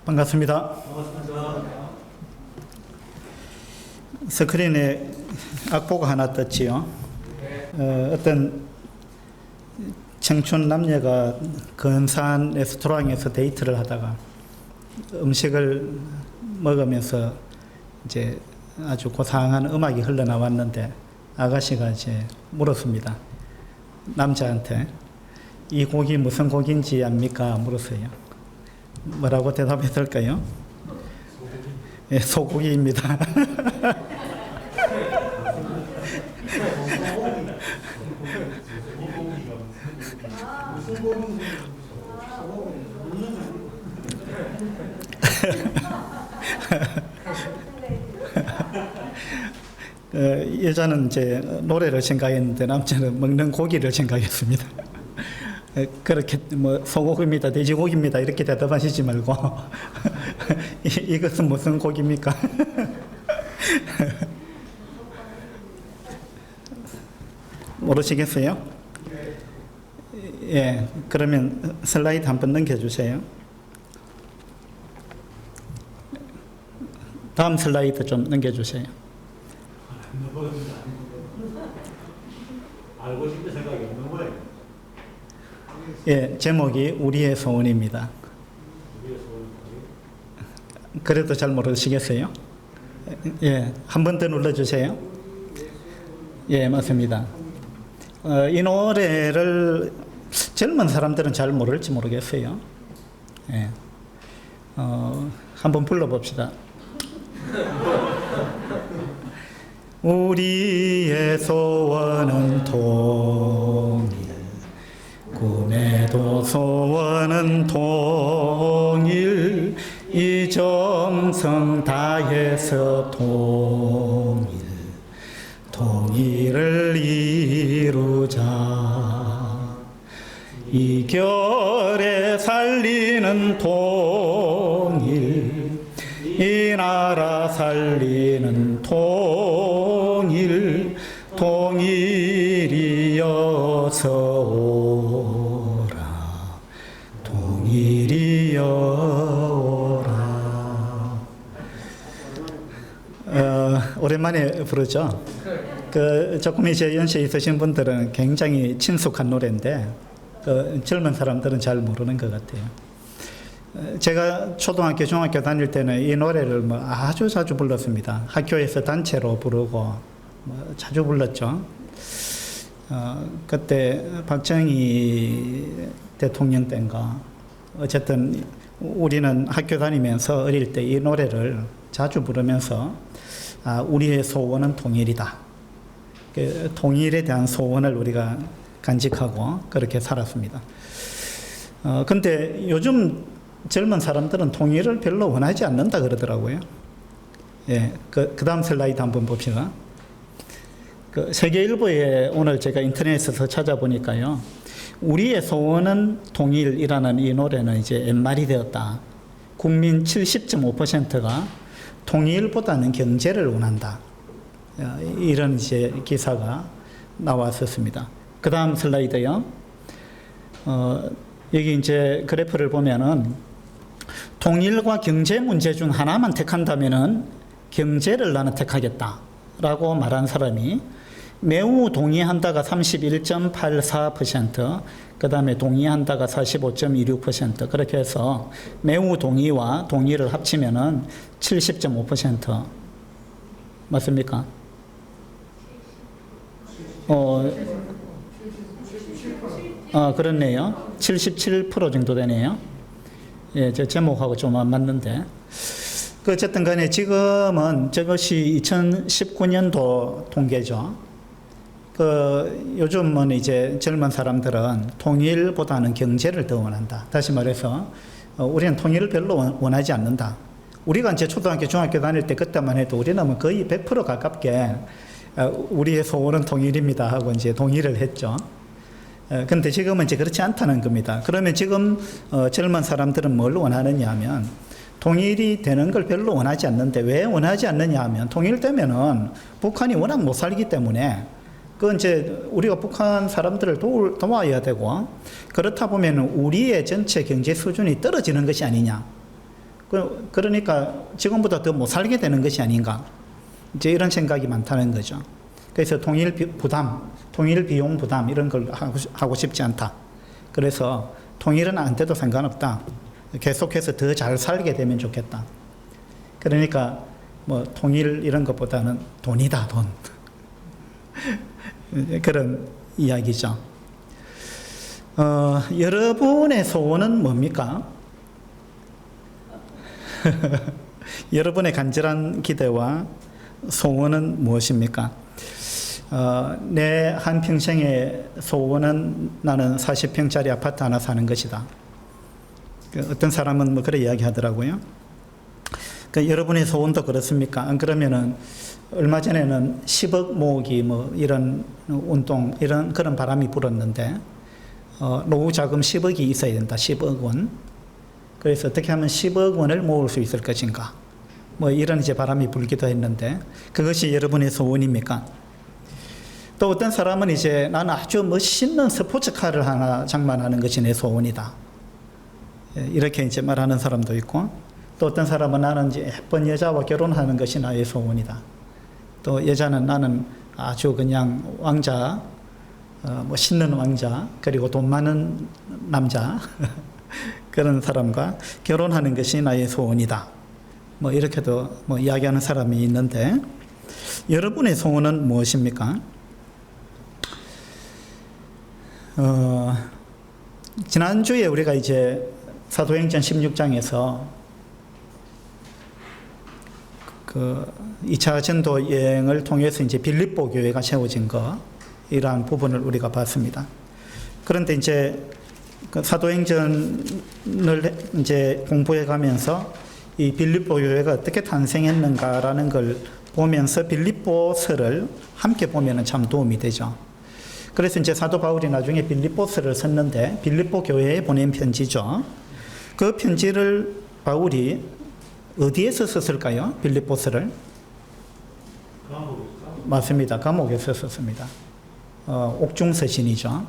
반갑습니다. 스크린에 악보가 하나 떴지요. 어떤 청춘 남녀가 근사한 레스토랑에서 데이트를 하다가 음식을 먹으면서 이제 아주 고상한 음악이 흘러나왔는데 아가씨가 이제 물었습니다. 남자한테 이 곡이 무슨 곡인지 압니까? 물었어요. 뭐라고 대답했을까요? 예, 소고기입니다. 여자는 이제 노래를 생각했는데 남자는 먹는 고기를 생각했습니다. 그렇게 뭐 소고기입니다, 돼지고기입니다 이렇게 대답하시지 말고 이것은 무슨 고기입니까? 모르시겠어요? 예, 그러면 슬라이드 한번 넘겨주세요. 다음 슬라이드 좀 넘겨주세요. 알고 싶은 생각이 없는 거예요. 예, 제목이 우리의 소원입니다. 그래도 잘 모르시겠어요? 예, 한 번 더 눌러주세요. 예, 맞습니다. 이 노래를 젊은 사람들은 잘 모를지 모르겠어요. 예, 한번 불러봅시다. 우리의 소원은 통일, 꿈에도 소원은 통일, 이 정성 다해서 통일을 이루자. 이 결에 살리는 통일, 이 나라 살리는 통일, 통일이어서 오라, 통일이여 오라. 오랜만에 부르죠. 조금 이제 연세 있으신 분들은 굉장히 친숙한 노래인데 젊은 사람들은 잘 모르는 것 같아요. 제가 초등학교, 중학교 다닐 때는 이 노래를 뭐 아주 자주 불렀습니다. 학교에서 단체로 부르고 뭐 자주 불렀죠. 그때 박정희 대통령 때인가 어쨌든 우리는 학교 다니면서 어릴 때 이 노래를 자주 부르면서 우리의 소원은 통일이다. 통일에 대한 소원을 우리가 간직하고 그렇게 살았습니다. 근데 요즘 젊은 사람들은 통일을 별로 원하지 않는다 그러더라고요. 예, 그 다음 슬라이드 한번 봅시다. 세계일보에 오늘 제가 인터넷에서 찾아보니까요, 우리의 소원은 통일이라는 이 노래는 이제 옛말이 되었다. 국민 70.5%가 통일보다는 경제를 원한다. 이런 이제 기사가 나왔었습니다. 그 다음 슬라이드요. 여기 이제 그래프를 보면은 통일과 경제 문제 중 하나만 택한다면은 경제를 나는 택하겠다라고 말한 사람이 매우 동의한다가 31.84%, 그 다음에 동의한다가 45.26%, 그렇게 해서 매우 동의와 동의를 합치면은 70.5%. 맞습니까? 그렇네요. 77% 정도 되네요. 예, 제 제목하고 좀 안 맞는데. 어쨌든 간에 지금은 저것이 2019년도 통계죠. 요즘은 이제 젊은 사람들은 통일보다는 경제를 더 원한다. 다시 말해서, 우리는 통일을 별로 원하지 않는다. 우리가 이제 초등학교, 중학교 다닐 때 그때만 해도 우리는 거의 100% 가깝게 우리의 소원은 통일입니다 하고 이제 동의를 했죠. 근데 지금은 이제 그렇지 않다는 겁니다. 그러면 지금 젊은 사람들은 뭘 원하느냐 하면 통일이 되는 걸 별로 원하지 않는데, 왜 원하지 않느냐 하면 통일되면은 북한이 워낙 못 살기 때문에 그건 이제 우리가 북한 사람들을 도와야 되고, 그렇다 보면 우리의 전체 경제 수준이 떨어지는 것이 아니냐. 그러니까 지금보다 더 못 살게 되는 것이 아닌가. 이제 이런 생각이 많다는 거죠. 그래서 통일 비용 부담 이런 걸 하고 싶지 않다. 그래서 통일은 안 돼도 상관없다. 계속해서 더 잘 살게 되면 좋겠다. 그러니까 뭐 통일 이런 것보다는 돈이다, 돈. 그런 이야기죠. 여러분의 소원은 뭡니까? 여러분의 간절한 기대와 소원은 무엇입니까? 내 한평생의 소원은 나는 40평짜리 아파트 하나 사는 것이다. 어떤 사람은 뭐 그런 이야기 하더라고요. 여러분의 소원도 그렇습니까? 안 그러면은 얼마 전에는 10억 모으기 뭐 이런 운동 이런 그런 바람이 불었는데 노후 자금 10억이 있어야 된다. 10억 원. 그래서 어떻게 하면 10억 원을 모을 수 있을 것인가? 뭐 이런 이제 바람이 불기도 했는데 그것이 여러분의 소원입니까? 또 어떤 사람은 이제 나는 아주 멋있는 스포츠카를 하나 장만하는 것이 내 소원이다. 이렇게 이제 말하는 사람도 있고 또 어떤 사람은 나는 이제 예쁜 여자와 결혼하는 것이 나의 소원이다. 또 여자는 나는 아주 그냥 왕자, 멋있는 왕자, 그리고 돈 많은 남자 그런 사람과 결혼하는 것이 나의 소원이다. 뭐 이렇게도 뭐 이야기하는 사람이 있는데 여러분의 소원은 무엇입니까? 지난주에 우리가 이제 사도행전 16장에서 그 2차 전도 여행을 통해서 이제 빌립보 교회가 세워진 거, 이러한 부분을 우리가 봤습니다. 그런데 이제 그 사도행전을 이제 공부해 가면서 이 빌립보 교회가 어떻게 탄생했는가라는 걸 보면서 빌립보서를 함께 보면은 참 도움이 되죠. 그래서 이제 사도 바울이 나중에 빌립보서를 썼는데 빌립보 교회에 보낸 편지죠. 그 편지를 바울이 어디에서 썼을까요? 빌립보서를? 맞습니다. 감옥에서 썼습니다. 옥중서신이죠.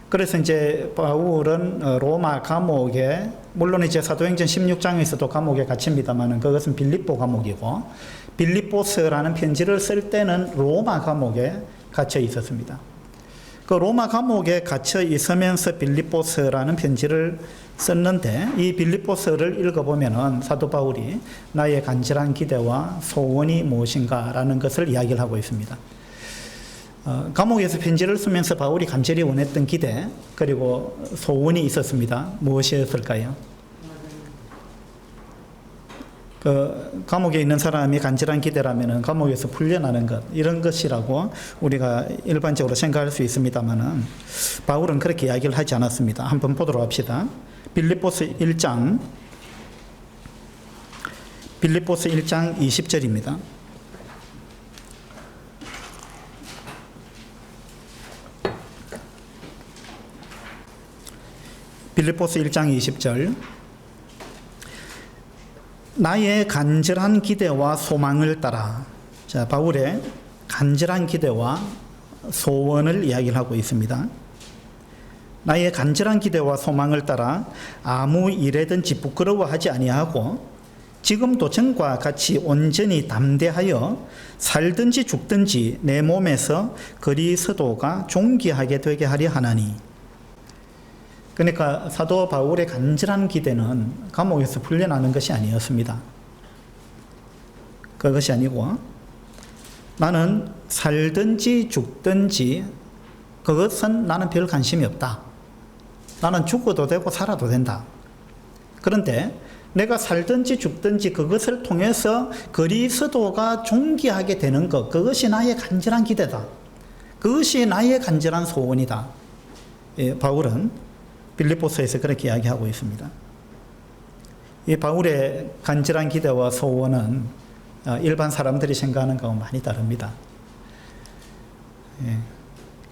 그래서 이제 바울은 로마 감옥에, 물론 이제 사도행전 16장에서도 감옥에 갇힙니다만은 그것은 빌립보 감옥이고, 빌립보서라는 편지를 쓸 때는 로마 감옥에 갇혀 있었습니다. 그 로마 감옥에 갇혀 있으면서 빌립보서라는 편지를 썼는데, 이 빌립보서를 읽어보면은 사도 바울이 나의 간절한 기대와 소원이 무엇인가라는 것을 이야기를 하고 있습니다. 감옥에서 편지를 쓰면서 바울이 간절히 원했던 기대 그리고 소원이 있었습니다. 무엇이었을까요? 그 감옥에 있는 사람이 간절한 기대라면은 감옥에서 풀려나는 것, 이런 것이라고 우리가 일반적으로 생각할 수 있습니다만은 바울은 그렇게 이야기를 하지 않았습니다. 한번 보도록 합시다. 빌립보서 1장 20절입니다. 빌립보서 1장 20절. 나의 간절한 기대와 소망을 따라. 자, 바울의 간절한 기대와 소원을 이야기를 하고 있습니다. 나의 간절한 기대와 소망을 따라 아무 일에든지 부끄러워하지 아니하고 지금도 전과 같이 온전히 담대하여 살든지 죽든지 내 몸에서 그리스도가 존귀하게 되게 하려 하나니. 그러니까 사도 바울의 간절한 기대는 감옥에서 풀려나는 것이 아니었습니다. 그것이 아니고 나는 살든지 죽든지 그것은 나는 별 관심이 없다. 나는 죽어도 되고 살아도 된다. 그런데 내가 살든지 죽든지 그것을 통해서 그리스도가 존귀하게 되는 것, 그것이 나의 간절한 기대다. 그것이 나의 간절한 소원이다. 예, 바울은 빌립보서에서 그렇게 이야기하고 있습니다. 이 바울의 간절한 기대와 소원은 일반 사람들이 생각하는 것과 많이 다릅니다. 예.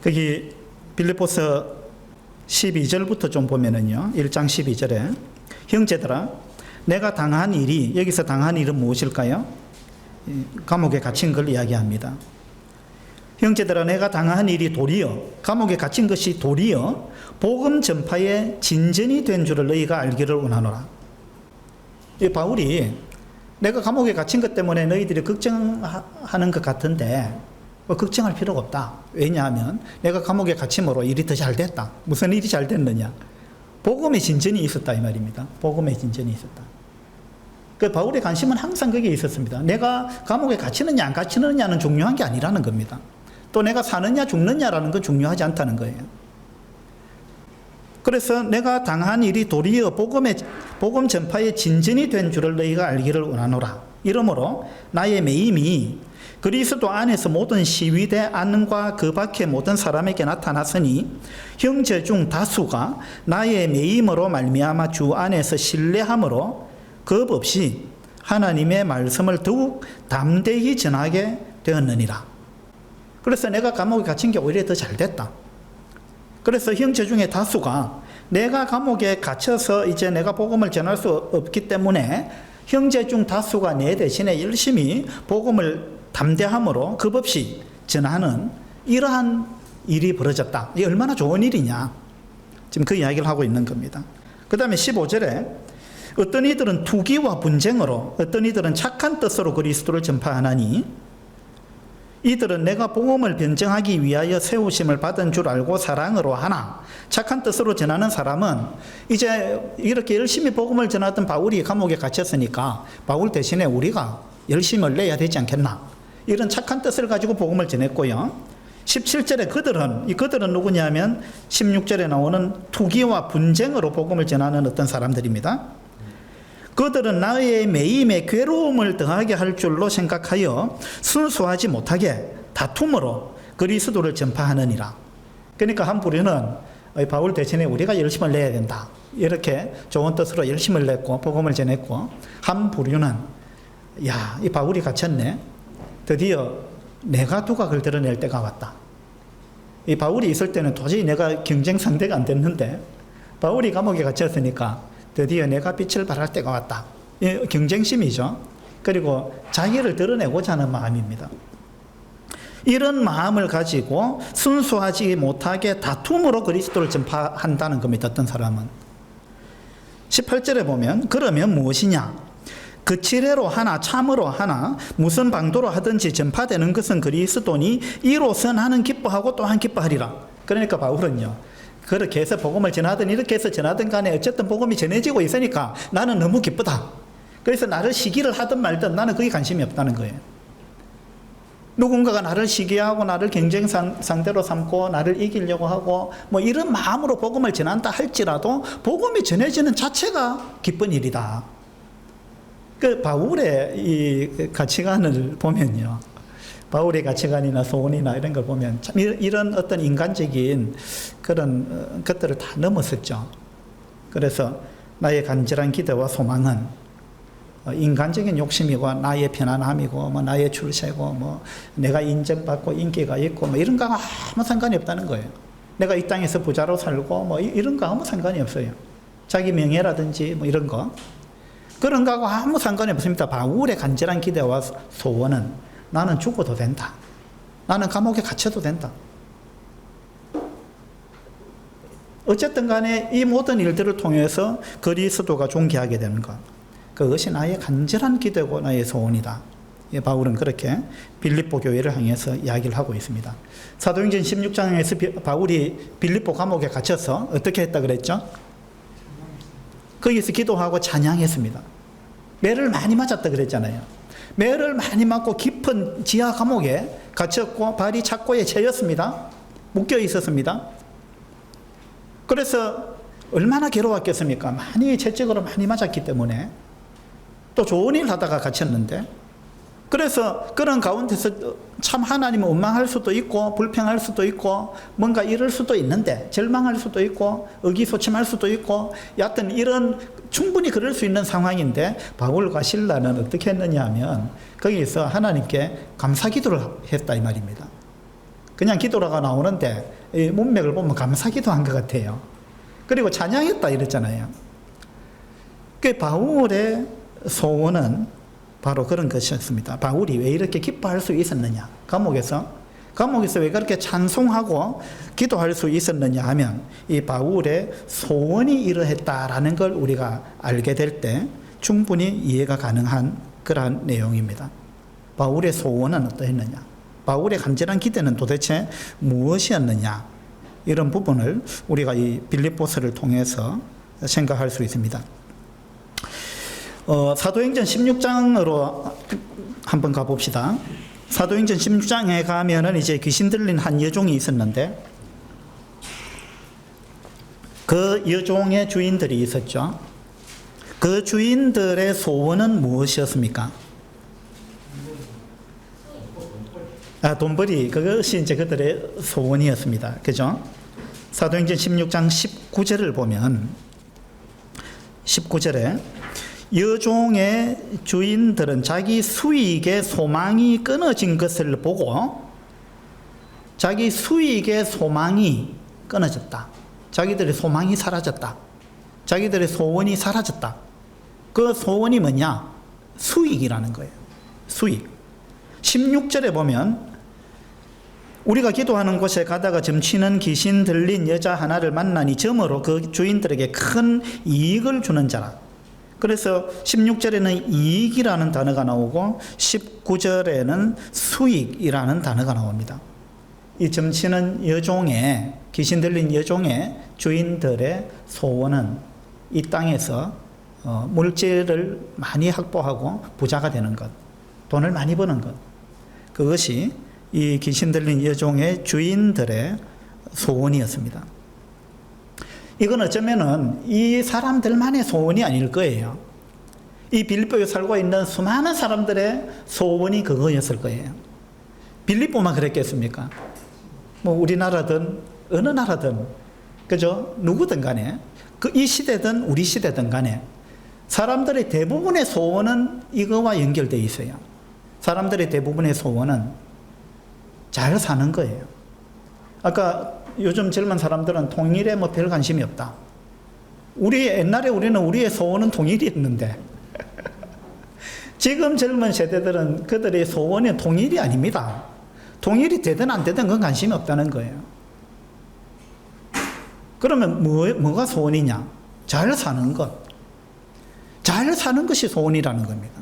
거기 빌립보서 12절부터 좀 보면은요, 1장 12절에 형제들아, 내가 당한 일이, 여기서 당한 일은 무엇일까요? 감옥에 갇힌 걸 이야기합니다. 형제들아, 내가 당한 일이 도리어, 감옥에 갇힌 것이 도리어 복음 전파의 진전이 된 줄을 너희가 알기를 원하노라. 이 바울이 내가 감옥에 갇힌 것 때문에 너희들이 걱정하는 것 같은데 걱정할 필요가 없다. 왜냐하면 내가 감옥에 갇힘으로 일이 더 잘 됐다. 무슨 일이 잘 됐느냐? 복음의 진전이 있었다 이 말입니다. 복음의 진전이 있었다. 그 바울의 관심은 항상 거기에 있었습니다. 내가 감옥에 갇히느냐 안 갇히느냐는 중요한 게 아니라는 겁니다. 또 내가 사느냐 죽느냐라는 건 중요하지 않다는 거예요. 그래서 내가 당한 일이 도리어 복음 전파의 진전이 된 줄을 너희가 알기를 원하노라. 이러므로 나의 매임이 그리스도 안에서 모든 시위대 안과 그 밖의 모든 사람에게 나타났으니 형제 중 다수가 나의 매임으로 말미암아 주 안에서 신뢰함으로 겁 없이 하나님의 말씀을 더욱 담대히 전하게 되었느니라. 그래서 내가 감옥에 갇힌 게 오히려 더 잘 됐다. 그래서 형제 중에 다수가 내가 감옥에 갇혀서 이제 내가 복음을 전할 수 없기 때문에 형제 중 다수가 내 대신에 열심히 복음을 담대함으로 겁없이 전하는 이러한 일이 벌어졌다. 이게 얼마나 좋은 일이냐. 지금 그 이야기를 하고 있는 겁니다. 그 다음에 15절에 어떤 이들은 투기와 분쟁으로 어떤 이들은 착한 뜻으로 그리스도를 전파하나니 이들은 내가 복음을 변증하기 위하여 세우심을 받은 줄 알고 사랑으로 하나 착한 뜻으로 전하는 사람은 이제 이렇게 열심히 복음을 전하던 바울이 감옥에 갇혔으니까 바울 대신에 우리가 열심을 내야 되지 않겠나. 이런 착한 뜻을 가지고 복음을 전했고요. 17절에 그들은 누구냐면 16절에 나오는 투기와 분쟁으로 복음을 전하는 어떤 사람들입니다. 그들은 나의 매임에 괴로움을 더하게 할 줄로 생각하여 순수하지 못하게 다툼으로 그리스도를 전파하느니라. 그러니까 한 부류는 바울 대신에 우리가 열심을 내야 된다. 이렇게 좋은 뜻으로 열심을 냈고 복음을 전했고, 한 부류는 야, 이 바울이 갇혔네. 드디어 내가 두각을 드러낼 때가 왔다. 이 바울이 있을 때는 도저히 내가 경쟁 상대가 안 됐는데 바울이 감옥에 갇혔으니까 드디어 내가 빛을 발할 때가 왔다. 경쟁심이죠. 그리고 자기를 드러내고자 하는 마음입니다. 이런 마음을 가지고 순수하지 못하게 다툼으로 그리스도를 전파한다는 겁니다. 어떤 사람은. 18절에 보면 그러면 무엇이냐? 거칠애로 하나 참으로 하나 무슨 방도로 하든지 전파되는 것은 그리스도니 이로써 나는 기뻐하고 또한 기뻐하리라. 그러니까 바울은요, 그렇게 해서 복음을 전하든 이렇게 해서 전하든 간에 어쨌든 복음이 전해지고 있으니까 나는 너무 기쁘다. 그래서 나를 시기를 하든 말든 나는 그게 관심이 없다는 거예요. 누군가가 나를 시기하고 나를 경쟁 상대로 삼고 나를 이기려고 하고 뭐 이런 마음으로 복음을 전한다 할지라도 복음이 전해지는 자체가 기쁜 일이다. 그 바울의 이 가치관을 보면요, 바울의 가치관이나 소원이나 이런 걸 보면 참 이런 어떤 인간적인 그런 것들을 다 넘었었죠. 그래서 나의 간절한 기대와 소망은 인간적인 욕심이고 나의 편안함이고 뭐 나의 출세고 뭐 내가 인정받고 인기가 있고 뭐 이런 거하고 아무 상관이 없다는 거예요. 내가 이 땅에서 부자로 살고 뭐 이런 거 아무 상관이 없어요. 자기 명예라든지 뭐 이런 거 그런 거하고 아무 상관이 없습니다. 바울의 간절한 기대와 소원은 나는 죽어도 된다. 나는 감옥에 갇혀도 된다. 어쨌든 간에 이 모든 일들을 통해서 그리스도가 존귀하게 되는 것. 그것이 나의 간절한 기대고 나의 소원이다. 바울은 그렇게 빌립보 교회를 향해서 이야기를 하고 있습니다. 사도행전 16장에서 바울이 빌립보 감옥에 갇혀서 어떻게 했다 그랬죠? 거기서 기도하고 찬양했습니다. 매를 많이 맞았다 그랬잖아요. 매를 많이 맞고 깊은 지하 감옥에 갇혔고 발이 착고에 채였습니다. 묶여 있었습니다. 그래서 얼마나 괴로웠겠습니까? 많이 채찍으로 많이 맞았기 때문에. 또 좋은 일 하다가 갇혔는데, 그래서 그런 가운데서 참 하나님을 원망할 수도 있고 불평할 수도 있고 뭔가 이럴 수도 있는데 절망할 수도 있고 의기소침할 수도 있고 여하튼 이런 충분히 그럴 수 있는 상황인데 바울과 실라는 어떻게 했느냐 하면 거기서 하나님께 감사기도를 했다 이 말입니다. 그냥 기도라가 나오는데 이 문맥을 보면 감사기도 한 것 같아요. 그리고 찬양했다 이랬잖아요. 그 바울의 소원은 바로 그런 것이었습니다. 바울이 왜 이렇게 기뻐할 수 있었느냐? 감옥에서 왜 그렇게 찬송하고 기도할 수 있었느냐 하면 이 바울의 소원이 이러했다라는 걸 우리가 알게 될 때 충분히 이해가 가능한 그러한 내용입니다. 바울의 소원은 어떠했느냐? 바울의 간절한 기대는 도대체 무엇이었느냐? 이런 부분을 우리가 이 빌립보서를 통해서 생각할 수 있습니다. 사도행전 16장으로 한번 가봅시다. 사도행전 16장에 가면은 이제 귀신 들린 한 여종이 있었는데 그 여종의 주인들이 있었죠. 그 주인들의 소원은 무엇이었습니까? 돈벌이. 그것이 이제 그들의 소원이었습니다. 그죠? 사도행전 16장 19절을 보면 19절에 여종의 주인들은 자기 수익의 소망이 끊어진 것을 보고 자기 수익의 소망이 끊어졌다. 자기들의 소망이 사라졌다. 자기들의 소원이 사라졌다. 그 소원이 뭐냐? 수익이라는 거예요. 수익. 16절에 보면 우리가 기도하는 곳에 가다가 점치는 귀신 들린 여자 하나를 만나니 점으로 그 주인들에게 큰 이익을 주는 자라. 그래서 16절에는 이익이라는 단어가 나오고 19절에는 수익이라는 단어가 나옵니다. 이 점치는 여종의, 귀신 들린 여종의 주인들의 소원은 이 땅에서 물질을 많이 확보하고 부자가 되는 것, 돈을 많이 버는 것, 그것이 이 귀신 들린 여종의 주인들의 소원이었습니다. 이건 어쩌면은 이 사람들만의 소원이 아닐 거예요. 이 빌립보에 살고 있는 수많은 사람들의 소원이 그거였을 거예요. 빌립보만 그랬겠습니까? 뭐 우리나라든 어느 나라든, 그죠? 누구든 간에, 이 시대든 우리 시대든 간에 사람들의 대부분의 소원은 이거와 연결되어 있어요. 사람들의 대부분의 소원은 잘 사는 거예요. 아까 요즘 젊은 사람들은 통일에 뭐 별 관심이 없다. 옛날에 우리는 우리의 소원은 통일이었는데 지금 젊은 세대들은 그들의 소원은 통일이 아닙니다. 통일이 되든 안 되든 그건 관심이 없다는 거예요. 그러면 뭐가 소원이냐? 잘 사는 것. 잘 사는 것이 소원이라는 겁니다.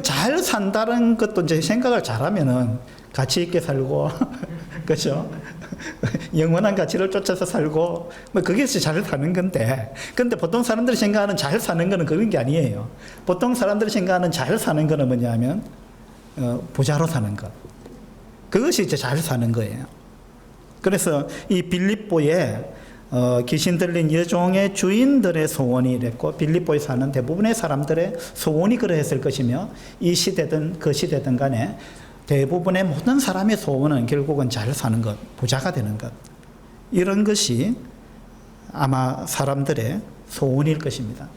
잘 산다는 것도 이제 생각을 잘하면은 가치 있게 살고, 그죠? 영원한 가치를 쫓아서 살고, 뭐 그게 잘 사는 건데, 근데 보통 사람들이 생각하는 잘 사는 거는 그런 게 아니에요. 보통 사람들이 생각하는 잘 사는 거는 뭐냐면, 부자로 사는 것. 그것이 이제 잘 사는 거예요. 그래서 이 빌립보에 귀신 들린 여종의 주인들의 소원이 이랬고 빌립보에 사는 대부분의 사람들의 소원이 그러했을 것이며 이 시대든 그 시대든 간에 대부분의 모든 사람의 소원은 결국은 잘 사는 것, 부자가 되는 것, 이런 것이 아마 사람들의 소원일 것입니다.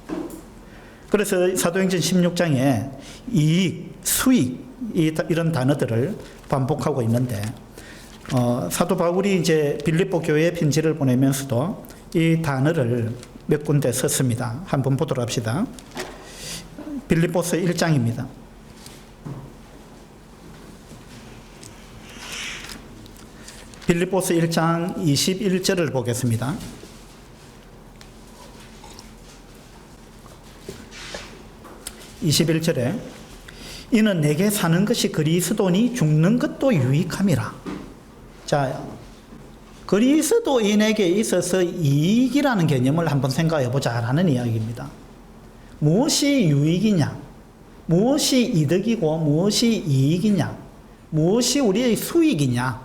그래서 사도행전 16장에 이익, 수익 이런 단어들을 반복하고 있는데 사도 바울이 이제 빌립보 교회에 편지를 보내면서도 이 단어를 몇 군데 썼습니다. 한번 보도록 합시다. 빌립보서 1장입니다. 빌립보서 1장 21절을 보겠습니다. (21절에) 이는 내게 사는 것이 그리스도니 죽는 것도 유익함이라. 자, 그리스도인에게 있어서 이익이라는 개념을 한번 생각해 보자라는 이야기입니다. 무엇이 유익이냐? 무엇이 이득이고 무엇이 이익이냐? 무엇이 우리의 수익이냐?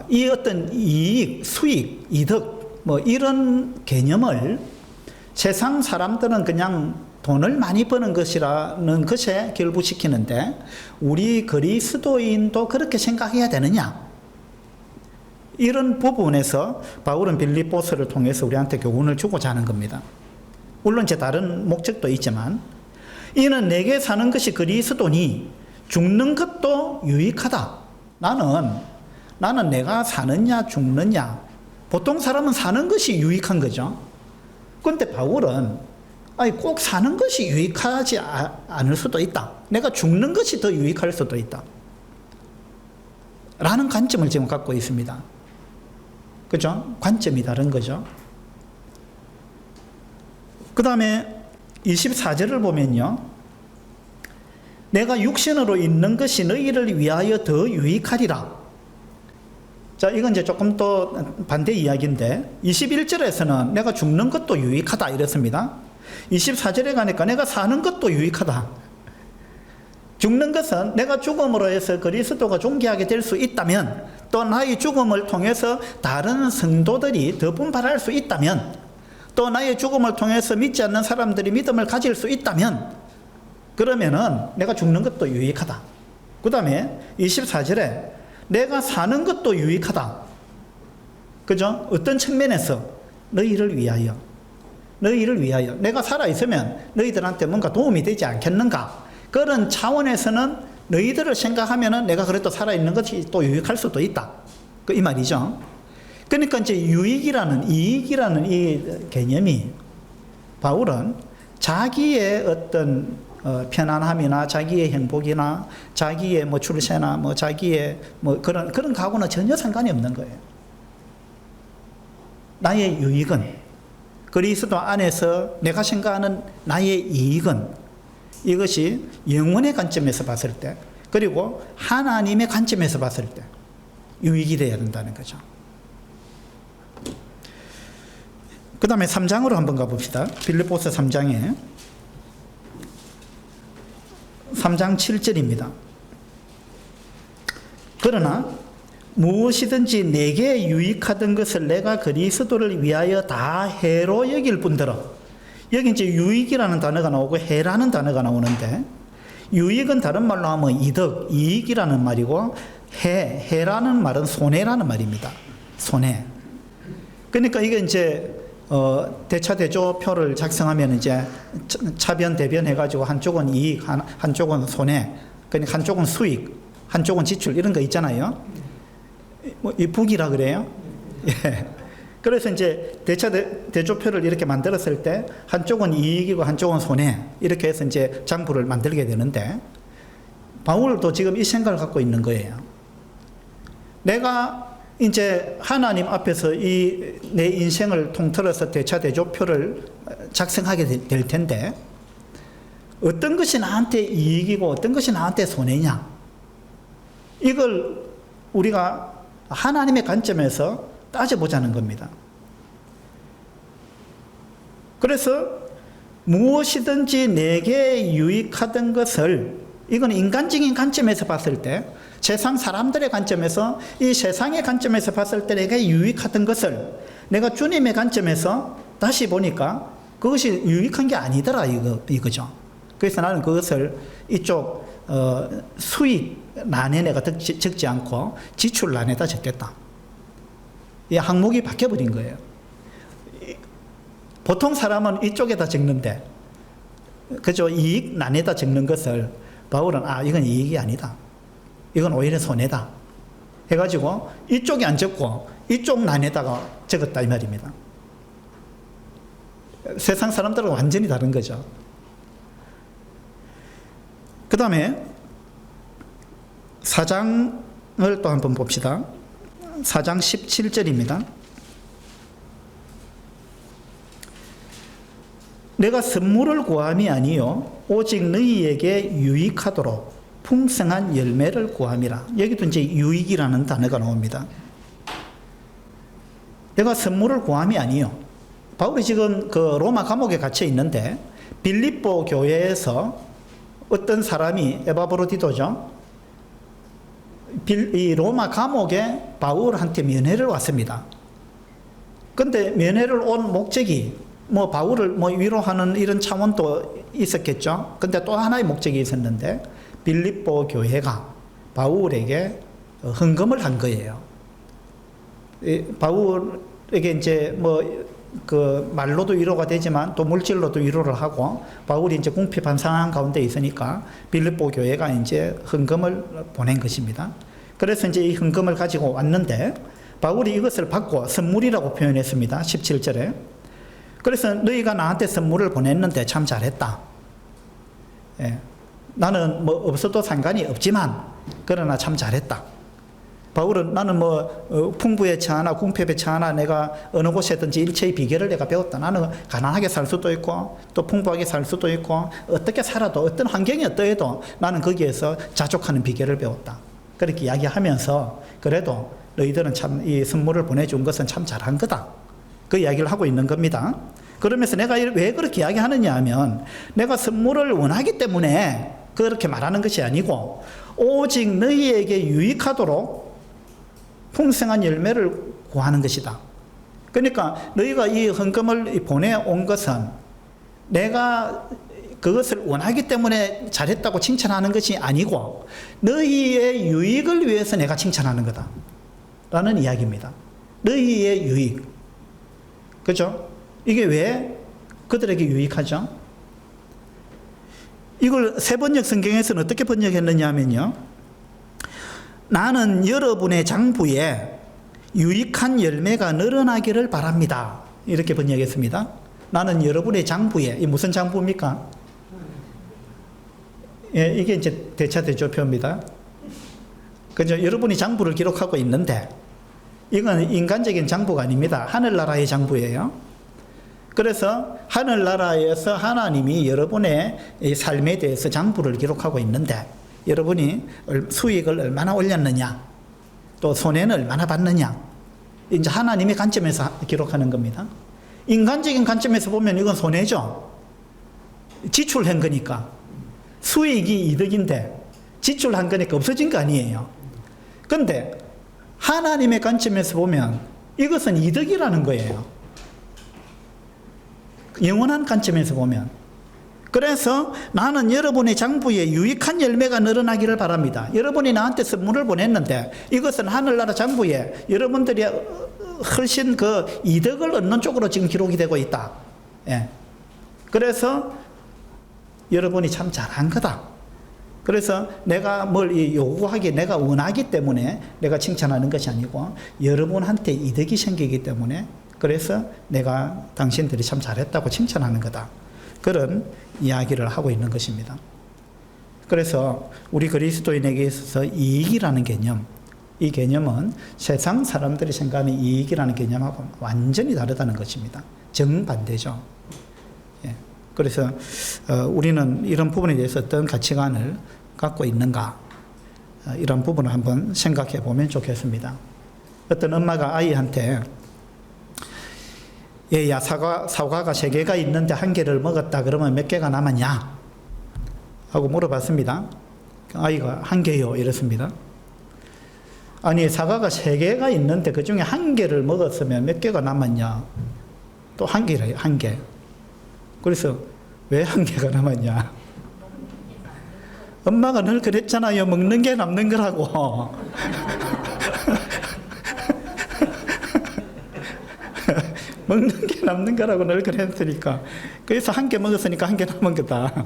이 어떤 이익, 수익, 이득 뭐 이런 개념을 세상 사람들은 그냥 돈을 많이 버는 것이라는 것에 결부시키는데 우리 그리스도인도 그렇게 생각해야 되느냐? 이런 부분에서 바울은 빌립보서를 통해서 우리한테 교훈을 주고자 하는 겁니다. 물론 제 다른 목적도 있지만 이는 내게 사는 것이 그리스도니 죽는 것도 유익하다. 나는 내가 사느냐 죽느냐, 보통 사람은 사는 것이 유익한 거죠. 그런데 바울은 꼭 사는 것이 유익하지 않을 수도 있다. 내가 죽는 것이 더 유익할 수도 있다. 라는 관점을 지금 갖고 있습니다. 그죠? 관점이 다른 거죠. 그 다음에 24절을 보면요. 내가 육신으로 있는 것이 너희를 위하여 더 유익하리라. 자, 이건 이제 조금 또 반대 이야기인데 21절에서는 내가 죽는 것도 유익하다 이랬습니다. 24절에 가니까 내가 사는 것도 유익하다. 죽는 것은 내가 죽음으로 해서 그리스도가 존귀하게 될 수 있다면, 또 나의 죽음을 통해서 다른 성도들이 더 분발할 수 있다면, 또 나의 죽음을 통해서 믿지 않는 사람들이 믿음을 가질 수 있다면, 그러면은 내가 죽는 것도 유익하다. 그 다음에 24절에 내가 사는 것도 유익하다. 그죠? 어떤 측면에서? 너희를 위하여. 너희를 위하여. 내가 살아있으면 너희들한테 뭔가 도움이 되지 않겠는가? 그런 차원에서는 너희들을 생각하면은 내가 그래도 살아있는 것이 또 유익할 수도 있다. 이 말이죠. 그러니까 이제 유익이라는, 이익이라는 이 개념이 바울은 자기의 어떤 편안함이나 자기의 행복이나 자기의 뭐 출세나 뭐 자기의 뭐 그런 가고는 전혀 상관이 없는 거예요. 나의 유익은, 그리스도 안에서 내가 생각하는 나의 이익은, 이것이 영혼의 관점에서 봤을 때, 그리고 하나님의 관점에서 봤을 때 유익이 되어야 된다는 거죠. 그 다음에 3장으로 한번 가봅시다. 빌립보서 3장에 3장 7절입니다. 그러나 무엇이든지 내게 유익하던 것을 내가 그리스도를 위하여 다 해로 여길 뿐더러, 여기 이제 유익이라는 단어가 나오고 해라는 단어가 나오는데, 유익은 다른 말로 하면 이득, 이익이라는 말이고, 해라는 말은 손해라는 말입니다. 손해. 그러니까 이게 이제 대차대조표를 작성하면 이제 차변 대변 해가지고 한쪽은 이익, 한쪽은 손해, 그러니까 한쪽은 수익, 한쪽은 지출, 이런 거 있잖아요. 뭐 이 북이라 그래요. 예. 그래서 이제 대조표를 이렇게 만들었을 때 한쪽은 이익이고 한쪽은 손해, 이렇게 해서 이제 장부를 만들게 되는데, 바울도 지금 이 생각을 갖고 있는 거예요. 내가 이제 하나님 앞에서 이 내 인생을 통틀어서 대차대조표를 작성하게 될 텐데, 어떤 것이 나한테 이익이고 어떤 것이 나한테 손해냐, 이걸 우리가 하나님의 관점에서 따져보자는 겁니다. 그래서 무엇이든지 내게 유익하던 것을, 이건 인간적인 관점에서 봤을 때, 세상 사람들의 관점에서, 이 세상의 관점에서 봤을 때 내게 유익하던 것을 내가 주님의 관점에서 다시 보니까 그것이 유익한 게 아니더라, 이거죠. 그래서 나는 그것을 이쪽 수익 란에 내가 적지 않고 지출 란에다 적겠다. 이 항목이 바뀌어버린 거예요. 보통 사람은 이쪽에다 적는데, 그죠? 이익 란에다 적는 것을 바울은 이건 이익이 아니다, 이건 오히려 손해다 해가지고 이쪽에 안 적고 이쪽 란에다가 적었다, 이 말입니다. 세상 사람들은 완전히 다른 거죠. 그 다음에 4장을 또 한번 봅시다. 4장 17절입니다. 내가 선물을 구함이 아니요 오직 너희에게 유익하도록 풍성한 열매를 구함이라. 여기도 이제 유익이라는 단어가 나옵니다. 내가 선물을 구함이 아니요. 바울이 지금 그 로마 감옥에 갇혀 있는데, 빌립보 교회에서 어떤 사람이, 에바브로디도죠, 이 로마 감옥에 바울한테 면회를 왔습니다. 근데 면회를 온 목적이 뭐 바울을 뭐 위로하는 이런 차원도 있었겠죠. 근데 또 하나의 목적이 있었는데, 빌립보 교회가 바울에게 헌금을 한 거예요. 바울에게 이제 뭐 그 말로도 위로가 되지만 또 물질로도 위로를 하고, 바울이 이제 궁핍한 상황 가운데 있으니까 빌립보 교회가 이제 헌금을 보낸 것입니다. 그래서 이제 이 헌금을 가지고 왔는데, 바울이 이것을 받고 선물이라고 표현했습니다. 17절에. 그래서 너희가 나한테 선물을 보냈는데 참 잘했다. 예. 나는 뭐 없어도 상관이 없지만 그러나 참 잘했다. 바울은 나는 풍부에 처하나 궁핍에 처하나 내가 어느 곳에든지 일체의 비결을 내가 배웠다. 나는 가난하게 살 수도 있고 또 풍부하게 살 수도 있고 어떻게 살아도 어떤 환경이 어떠해도 나는 거기에서 자족하는 비결을 배웠다. 그렇게 이야기하면서 그래도 너희들은 참 이 선물을 보내준 것은 참 잘한 거다. 그 이야기를 하고 있는 겁니다. 그러면서 내가 왜 그렇게 이야기하느냐 하면 내가 선물을 원하기 때문에 그렇게 말하는 것이 아니고 오직 너희에게 유익하도록 풍성한 열매를 구하는 것이다. 그러니까 너희가 이 헌금을 보내온 것은 내가 그것을 원하기 때문에 잘했다고 칭찬하는 것이 아니고 너희의 유익을 위해서 내가 칭찬하는 거다 라는 이야기입니다. 너희의 유익. 그죠? 이게 왜 그들에게 유익하죠? 이걸 세번역 성경에서는 어떻게 번역했느냐 하면요, 나는 여러분의 장부에 유익한 열매가 늘어나기를 바랍니다. 이렇게 번역했습니다. 나는 여러분의 장부에, 이 무슨 장부입니까? 예, 이게 이제 대차대조표입니다. 그죠? 여러분이 장부를 기록하고 있는데, 이건 인간적인 장부가 아닙니다. 하늘나라의 장부예요. 그래서 하늘나라에서 하나님이 여러분의 삶에 대해서 장부를 기록하고 있는데, 여러분이 수익을 얼마나 올렸느냐, 또 손해는 얼마나 봤느냐, 이제 하나님의 관점에서 기록하는 겁니다. 인간적인 관점에서 보면 이건 손해죠. 지출한 거니까. 수익이 이득인데 지출한 거니까 없어진 거 아니에요. 그런데 하나님의 관점에서 보면 이것은 이득이라는 거예요. 영원한 관점에서 보면. 그래서 나는 여러분의 장부에 유익한 열매가 늘어나기를 바랍니다. 여러분이 나한테 선물을 보냈는데 이것은 하늘나라 장부에 여러분들이 훨씬 그 이득을 얻는 쪽으로 지금 기록이 되고 있다. 예. 그래서 여러분이 참 잘한 거다. 그래서 내가 뭘 요구하기, 내가 원하기 때문에 내가 칭찬하는 것이 아니고 여러분한테 이득이 생기기 때문에 그래서 내가 당신들이 참 잘했다고 칭찬하는 거다. 그런 이야기를 하고 있는 것입니다. 그래서 우리 그리스도인에게 있어서 이익이라는 개념, 이 개념은 세상 사람들이 생각하는 이익이라는 개념하고 완전히 다르다는 것입니다. 정반대죠. 예. 그래서 우리는 이런 부분에 대해서 어떤 가치관을 갖고 있는가, 이런 부분을 한번 생각해 보면 좋겠습니다. 어떤 엄마가 아이한테 얘야, 사과가 3개가 있는데 1개를 먹었다 그러면 몇 개가 남았냐 하고 물어봤습니다. 아이가 1개요 이랬습니다. 아니, 사과가 3개가 있는데 그 중에 1개를 먹었으면 몇 개가 남았냐? 또 1개래요, 1개. 그래서 왜 1개가 남았냐? 엄마가 늘 그랬잖아요. 먹는 게 남는 거라고. 먹는 게 남는 거라고 늘 그랬으니까. 그래서 1개 먹었으니까 1개 남은 거다.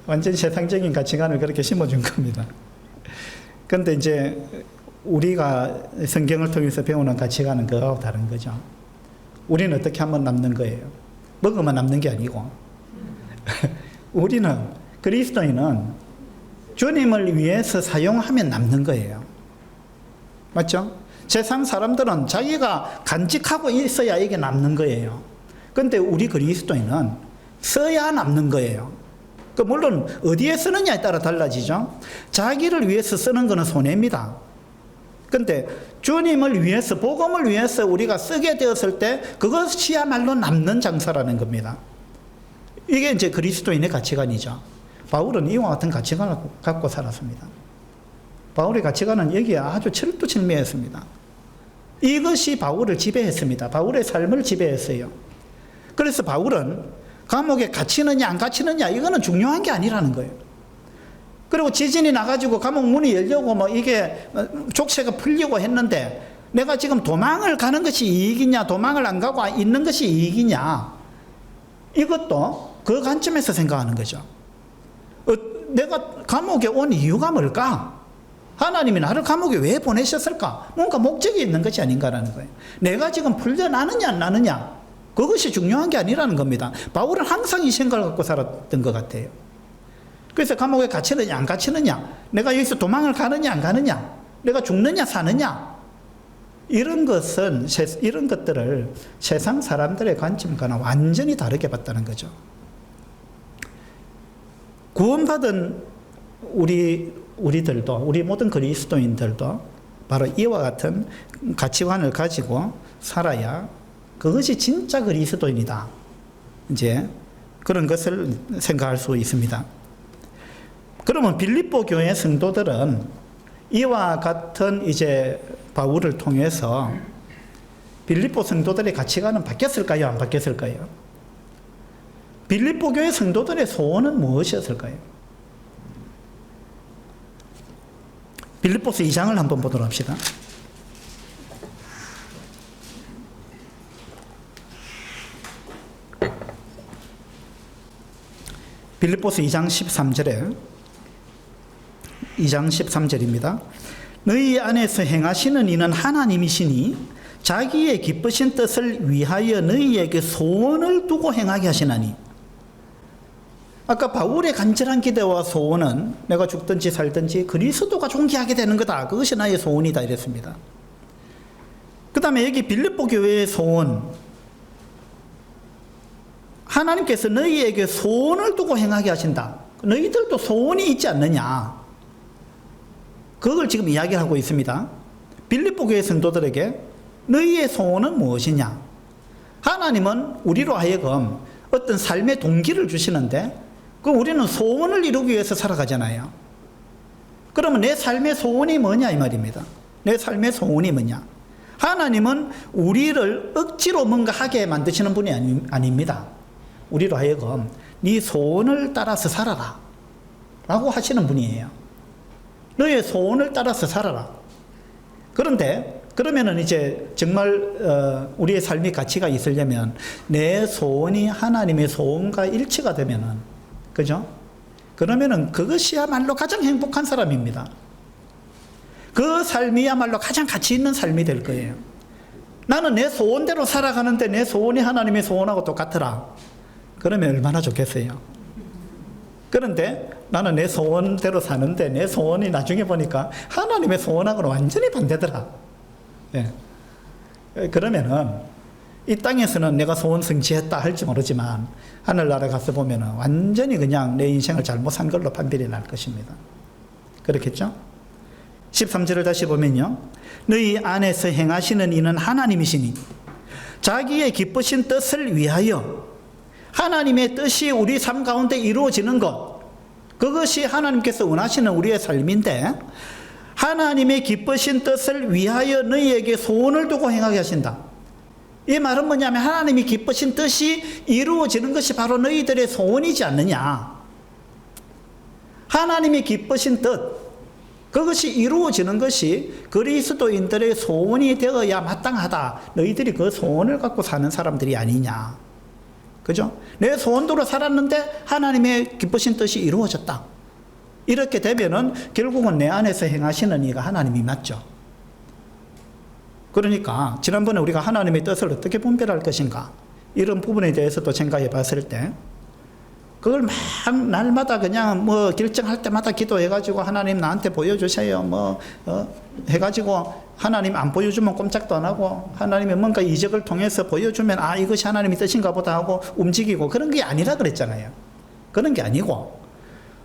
완전히 세상적인 가치관을 그렇게 심어준 겁니다. 그런데 이제 우리가 성경을 통해서 배우는 가치관은 그거하고 다른 거죠. 우리는 어떻게 하면 남는 거예요? 먹으면 남는 게 아니고. 우리는, 그리스도인은 주님을 위해서 사용하면 남는 거예요. 맞죠? 세상 사람들은 자기가 간직하고 있어야 이게 남는 거예요. 그런데 우리 그리스도인은 써야 남는 거예요. 물론 어디에 쓰느냐에 따라 달라지죠. 자기를 위해서 쓰는 것은 손해입니다. 그런데 주님을 위해서, 복음을 위해서 우리가 쓰게 되었을 때 그것이야말로 남는 장사라는 겁니다. 이게 이제 그리스도인의 가치관이죠. 바울은 이와 같은 가치관을 갖고 살았습니다. 바울의 가치관은 여기에 아주 철두철미했습니다. 이것이 바울을 지배했습니다. 바울의 삶을 지배했어요. 그래서 바울은 감옥에 갇히느냐 안 갇히느냐 이거는 중요한 게 아니라는 거예요. 그리고 지진이 나가지고 감옥 문이 열려고 이게 족쇄가 풀리고 했는데 내가 지금 도망을 가는 것이 이익이냐 도망을 안 가고 있는 것이 이익이냐, 이것도 그 관점에서 생각하는 거죠. 내가 감옥에 온 이유가 뭘까? 하나님이 나를 감옥에 왜 보내셨을까? 뭔가 목적이 있는 것이 아닌가라는 거예요. 내가 지금 풀려나느냐 안 나느냐 그것이 중요한 게 아니라는 겁니다. 바울은 항상 이 생각을 갖고 살았던 것 같아요. 그래서 감옥에 갇히느냐 안 갇히느냐, 내가 여기서 도망을 가느냐 안 가느냐, 내가 죽느냐 사느냐, 이런 것들을 세상 사람들의 관점과는 완전히 다르게 봤다는 거죠. 구원받은 우리들도, 우리 모든 그리스도인들도 바로 이와 같은 가치관을 가지고 살아야 그것이 진짜 그리스도인이다, 이제 그런 것을 생각할 수 있습니다. 그러면 빌립보 교회 성도들은 이와 같은 이제 바울을 통해서 빌립보 성도들의 가치관은 바뀌었을까요? 안 바뀌었을까요? 빌립보 교회 성도들의 소원은 무엇이었을까요? 빌립보서 2장을 한번 보도록 합시다. 빌립보서 2장 13절입니다. 너희 안에서 행하시는 이는 하나님이시니 자기의 기쁘신 뜻을 위하여 너희에게 소원을 두고 행하게 하시나니. 아까 바울의 간절한 기대와 소원은 내가 죽든지 살든지 그리스도가 존귀하게 되는 거다, 그것이 나의 소원이다, 이랬습니다. 그 다음에 여기 빌립보 교회의 소원, 하나님께서 너희에게 소원을 두고 행하게 하신다. 너희들도 소원이 있지 않느냐, 그걸 지금 이야기하고 있습니다. 빌립보 교회 성도들에게 너희의 소원은 무엇이냐? 하나님은 우리로 하여금 어떤 삶의 동기를 주시는데, 그럼 우리는 소원을 이루기 위해서 살아가잖아요. 그러면 내 삶의 소원이 뭐냐 이 말입니다. 내 삶의 소원이 뭐냐? 하나님은 우리를 억지로 뭔가 하게 만드시는 분이 아닙니다. 우리로 하여금 네 소원을 따라서 살아라 라고 하시는 분이에요. 너의 소원을 따라서 살아라. 그런데 그러면은 이제 정말 우리의 삶의 가치가 있으려면 내 소원이 하나님의 소원과 일치가 되면은, 그죠? 그러면은 그것이야말로 가장 행복한 사람입니다. 그 삶이야말로 가장 가치 있는 삶이 될 거예요. 나는 내 소원대로 살아가는데 내 소원이 하나님의 소원하고 똑같더라. 그러면 얼마나 좋겠어요. 그런데 나는 내 소원대로 사는데 내 소원이 나중에 보니까 하나님의 소원하고는 완전히 반대더라. 예. 그러면은 이 땅에서는 내가 소원 성취했다 할지 모르지만 하늘나라 가서 보면은 완전히 그냥 내 인생을 잘못 산 걸로 판별이 날 것입니다. 그렇겠죠? 13절을 다시 보면요. 너희 안에서 행하시는 이는 하나님이시니 자기의 기쁘신 뜻을 위하여, 하나님의 뜻이 우리 삶 가운데 이루어지는 것, 그것이 하나님께서 원하시는 우리의 삶인데, 하나님의 기쁘신 뜻을 위하여 너희에게 소원을 두고 행하게 하신다. 이 말은 뭐냐면 하나님이 기쁘신 뜻이 이루어지는 것이 바로 너희들의 소원이지 않느냐. 하나님이 기쁘신 뜻, 그것이 이루어지는 것이 그리스도인들의 소원이 되어야 마땅하다. 너희들이 그 소원을 갖고 사는 사람들이 아니냐. 그죠? 내 소원대로 살았는데 하나님의 기쁘신 뜻이 이루어졌다. 이렇게 되면은 결국은 내 안에서 행하시는 이가 하나님이 맞죠. 그러니까 지난번에 우리가 하나님의 뜻을 어떻게 분별할 것인가, 이런 부분에 대해서도 생각해 봤을 때, 그걸 막 날마다 그냥 뭐 결정할 때마다 기도해가지고 하나님 나한테 보여주세요 해가지고 하나님 안 보여주면 꼼짝도 안 하고, 하나님의 뭔가 이적을 통해서 보여주면 아 이것이 하나님의 뜻인가 보다 하고 움직이고, 그런 게 아니라 그랬잖아요. 그런 게 아니고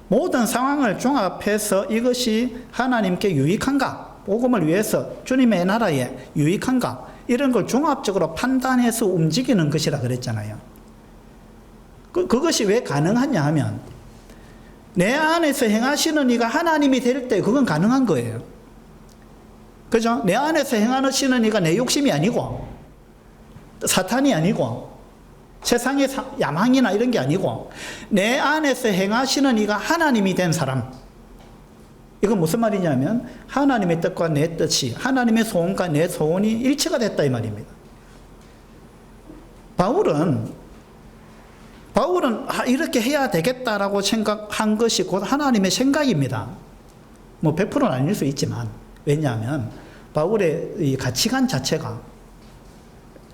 모든 상황을 종합해서 이것이 하나님께 유익한가, 복음을 위해서 주님의 나라에 유익한가, 이런 걸 종합적으로 판단해서 움직이는 것이라 그랬잖아요. 그것이 왜 가능하냐 하면 내 안에서 행하시는 이가 하나님이 될 때 그건 가능한 거예요. 그죠? 내 안에서 행하시는 이가 내 욕심이 아니고 사탄이 아니고 세상의 야망이나 이런 게 아니고 내 안에서 행하시는 이가 하나님이 된 사람. 이건 무슨 말이냐면 하나님의 뜻과 내 뜻이, 하나님의 소원과 내 소원이 일치가 됐다 이 말입니다. 바울은 이렇게 해야 되겠다라고 생각한 것이 곧 하나님의 생각입니다. 뭐 100%는 아닐 수 있지만, 왜냐하면 바울의 이 가치관 자체가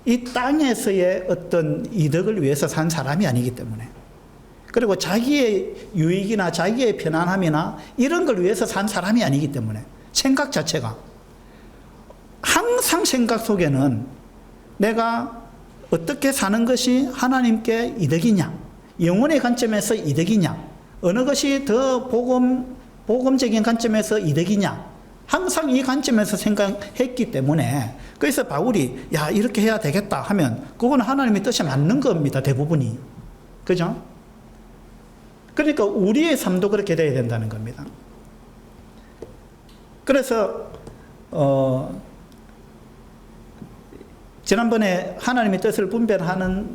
이 땅에서의 어떤 이득을 위해서 산 사람이 아니기 때문에, 그리고 자기의 유익이나 자기의 편안함이나 이런 걸 위해서 산 사람이 아니기 때문에 생각 자체가 항상 생각 속에는 내가 어떻게 사는 것이 하나님께 이득이냐, 영혼의 관점에서 이득이냐, 어느 것이 더 복음적인 관점에서 이득이냐, 항상 이 관점에서 생각했기 때문에 그래서 바울이 야 이렇게 해야 되겠다 하면 그건 하나님의 뜻에 맞는 겁니다. 대부분이. 그죠? 그러니까 우리의 삶도 그렇게 돼야 된다는 겁니다. 그래서 지난번에 하나님의 뜻을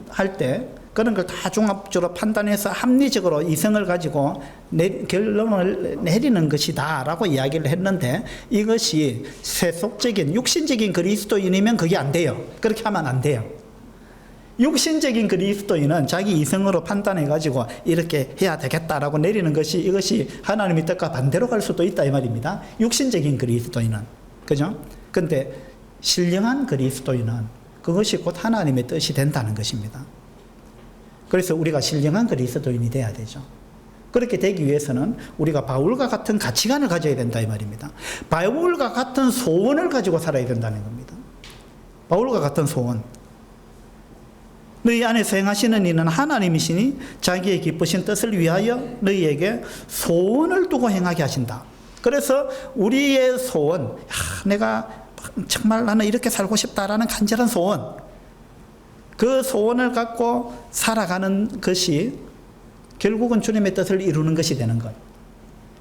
할 때 그런 걸 다 종합적으로 판단해서 합리적으로 이성을 가지고 결론을 내리는 것이다 라고 이야기를 했는데 이것이 세속적인 육신적인 그리스도인이면 그게 안 돼요. 그렇게 하면 안 돼요. 육신적인 그리스도인은 자기 이성으로 판단해 가지고 이렇게 해야 되겠다라고 내리는 것이 이것이 하나님의 뜻과 반대로 갈 수도 있다 이 말입니다. 육신적인 그리스도인은. 그죠? 근데 신령한 그리스도인은 그것이 곧 하나님의 뜻이 된다는 것입니다. 그래서 우리가 신령한 그리스도인이 돼야 되죠. 그렇게 되기 위해서는 우리가 바울과 같은 가치관을 가져야 된다 이 말입니다. 바울과 같은 소원을 가지고 살아야 된다는 겁니다. 바울과 같은 소원. 너희 안에서 행하시는 이는 하나님이시니 자기의 기쁘신 뜻을 위하여 너희에게 소원을 두고 행하게 하신다. 그래서 우리의 소원, 내가 정말 나는 이렇게 살고 싶다라는 간절한 소원, 그 소원을 갖고 살아가는 것이 결국은 주님의 뜻을 이루는 것이 되는 것.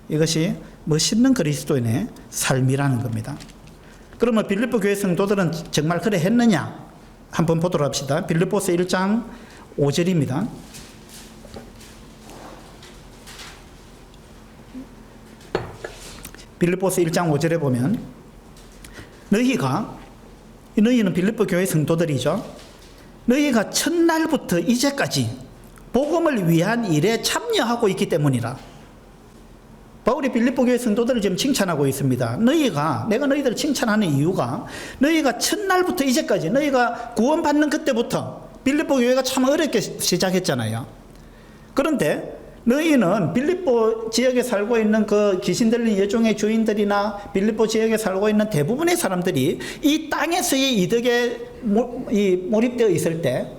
이것이 멋있는 그리스도인의 삶이라는 겁니다. 그러면 빌립보 교회 성도들은 정말 그래 했느냐? 한번 보도록 합시다. 빌립보서 1장 5절입니다. 빌립보서 1장 5절에 보면 너희는 빌립보 교회 성도들이죠. 너희가 첫날부터 이제까지 복음을 위한 일에 참여하고 있기 때문이라. 바울이 빌립보 교회 성도들을 지금 칭찬하고 있습니다. 내가 너희들을 칭찬하는 이유가 너희가 첫날부터 이제까지 너희가 구원받는 그때부터 빌립보 교회가 참 어렵게 시작했잖아요. 그런데 너희는 빌립보 지역에 살고 있는 그 귀신 들린 여종의 주인들이나 빌립보 지역에 살고 있는 대부분의 사람들이 이 땅에서의 이득에 몰입되어 있을 때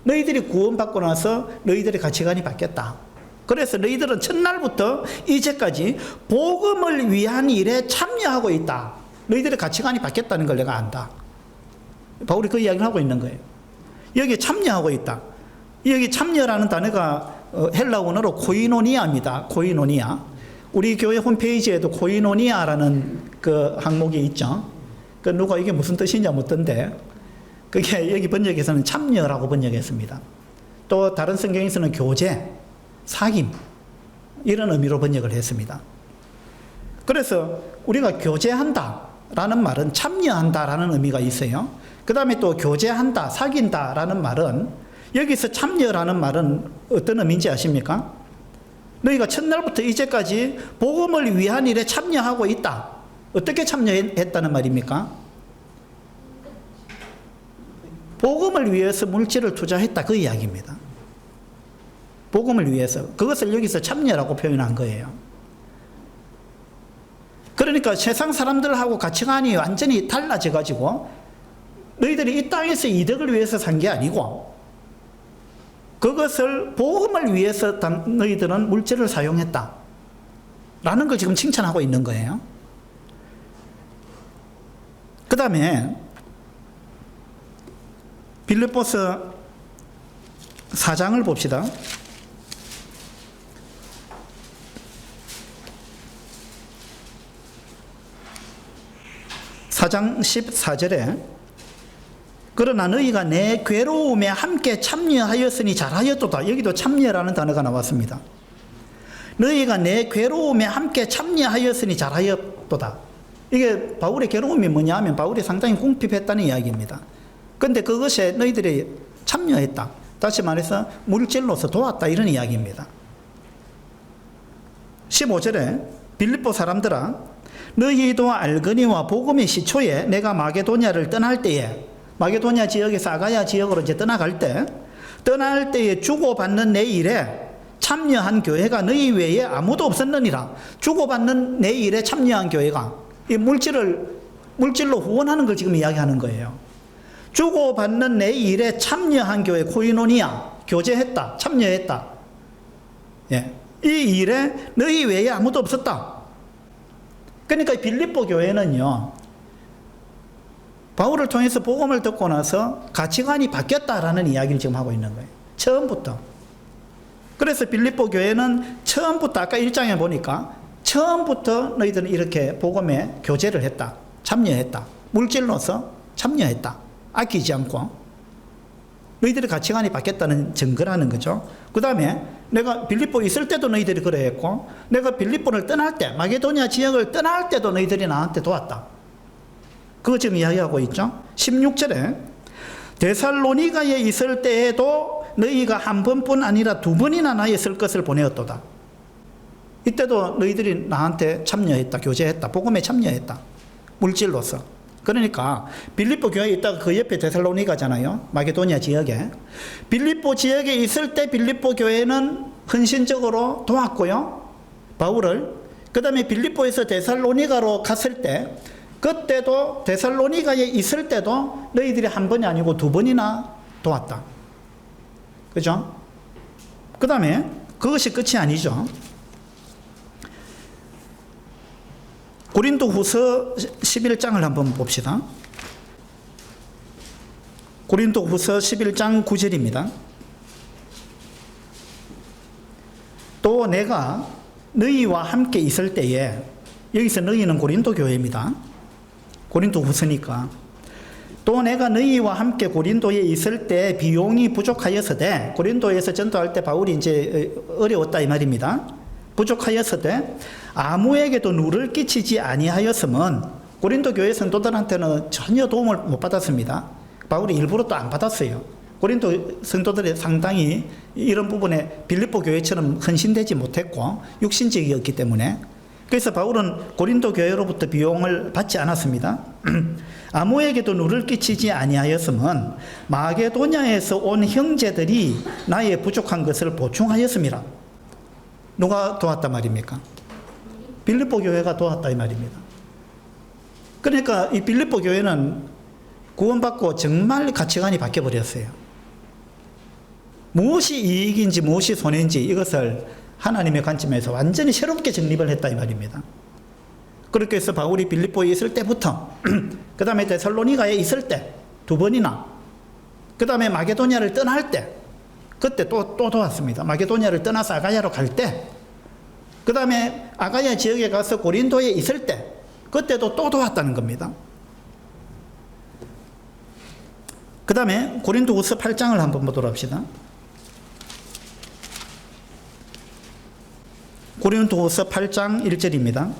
너희들이 구원받고 나서 너희들의 가치관이 바뀌었다. 그래서 너희들은 첫날부터 이제까지 복음을 위한 일에 참여하고 있다. 너희들의 가치관이 바뀌었다는 걸 내가 안다. 바울이 그 이야기를 하고 있는 거예요. 여기에 참여하고 있다. 여기 참여라는 단어가 헬라 원어로 코이노니아입니다. 코이노니아. 우리 교회 홈페이지에도 코이노니아라는 그 항목이 있죠. 그 누가 이게 무슨 뜻이냐 묻던데 그게 여기 번역에서는 참여라고 번역했습니다. 또 다른 성경에서는 교제, 사귐 이런 의미로 번역을 했습니다. 그래서 우리가 교제한다라는 말은 참여한다라는 의미가 있어요. 그 다음에 또 교제한다, 사귄다라는 말은 여기서 참여라는 말은 어떤 의미인지 아십니까? 너희가 첫날부터 이제까지 복음을 위한 일에 참여하고 있다. 어떻게 참여했다는 말입니까? 복음을 위해서 물질을 투자했다 그 이야기입니다. 복음을 위해서. 그것을 여기서 참여라고 표현한 거예요. 그러니까 세상 사람들하고 가치관이 완전히 달라져 가지고 너희들이 이 땅에서 이득을 위해서 산 게 아니고 그것을 복음을 위해서 너희들은 물질을 사용했다 라는 걸 지금 칭찬하고 있는 거예요. 그 다음에 빌립보서 4장을 봅시다. 4장 14절에 그러나 너희가 내 괴로움에 함께 참여하였으니 잘하였도다. 여기도 참여라는 단어가 나왔습니다. 너희가 내 괴로움에 함께 참여하였으니 잘하였도다. 이게 바울의 괴로움이 뭐냐 하면 바울이 상당히 궁핍했다는 이야기입니다. 그런데 그것에 너희들이 참여했다. 다시 말해서 물질로서 도왔다 이런 이야기입니다. 15절에 빌립보 사람들아 너희도 알거니와 복음의 시초에 내가 마게도냐를 떠날 때에 마게도냐 지역에서 아가야 지역으로 이제 떠날 때에 주고받는 내 일에 참여한 교회가 너희 외에 아무도 없었느니라. 주고받는 내 일에 참여한 교회가, 이 물질로 후원하는 걸 지금 이야기하는 거예요. 주고받는 내 일에 참여한 교회, 코이노니아, 교제했다, 참여했다. 예. 이 일에 너희 외에 아무도 없었다. 그러니까 빌립보 교회는요, 바울을 통해서 복음을 듣고 나서 가치관이 바뀌었다라는 이야기를 지금 하고 있는 거예요. 처음부터. 그래서 빌립보 교회는 처음부터, 아까 1장에 보니까 처음부터 너희들은 이렇게 복음에 교제를 했다, 참여했다, 물질로서 참여했다, 아끼지 않고. 너희들의 가치관이 바뀌었다는 증거라는 거죠. 그 다음에 내가 빌립보 있을 때도 너희들이 그래 했고, 내가 빌립보를 떠날 때, 마게도니아 지역을 떠날 때도 너희들이 나한테 도왔다. 그거 지금 이야기하고 있죠. 16절에 데살로니가에 있을 때에도 너희가 한 번뿐 아니라 두 번이나 나의 쓸 것을 보내었도다. 이때도 너희들이 나한테 참여했다, 교제했다, 복음에 참여했다, 물질로서. 그러니까 빌립보 교회에 있다가 그 옆에 데살로니가잖아요, 마게도니아 지역에. 빌립보 지역에 있을 때 빌립보 교회는 헌신적으로 도왔고요, 바울을. 그 다음에 빌립보에서 데살로니가로 갔을 때, 그때도 데살로니가에 있을 때도 너희들이 한 번이 아니고 두 번이나 도왔다. 그죠? 그 다음에 그것이 끝이 아니죠. 고린도후서 11장을 한번 봅시다. 고린도후서 11장 9절입니다. 또 내가 너희와 함께 있을 때에, 여기서 너희는 고린도 교회입니다. 고린도후서니까. 또 내가 너희와 함께 고린도에 있을 때 비용이 부족하였으되, 고린도에서 전도할 때 바울이 이제 어려웠다 이 말입니다. 부족하였으되 아무에게도 누를 끼치지 아니하였음은, 고린도 교회 성도들한테는 전혀 도움을 못 받았습니다. 바울이 일부러 또 안 받았어요. 고린도 성도들이 상당히 이런 부분에 빌립보 교회처럼 헌신되지 못했고 육신적이었기 때문에, 그래서 바울은 고린도 교회로부터 비용을 받지 않았습니다. 아무에게도 누를 끼치지 아니하였음은 마게도냐에서 온 형제들이 나의 부족한 것을 보충하였음이라. 누가 도왔단 말입니까? 빌립보 교회가 도왔다 이 말입니다. 그러니까 이 빌립보 교회는 구원받고 정말 가치관이 바뀌어버렸어요. 무엇이 이익인지 무엇이 손해인지 이것을 하나님의 관점에서 완전히 새롭게 정립을 했다 이 말입니다. 그렇게 해서 바울이 빌립보에 있을 때부터 그 다음에 데살로니가에 있을 때 두 번이나, 그 다음에 마게도냐를 떠날 때 그때 또 도왔습니다. 마게도냐를 떠나서 아가야로 갈 때, 그 다음에 아가야 지역에 가서 고린도에 있을 때 그때도 또 도왔다는 겁니다. 그 다음에 고린도후서 8장을 한번 보도록 합시다. 고린도후서 8장 1절입니다.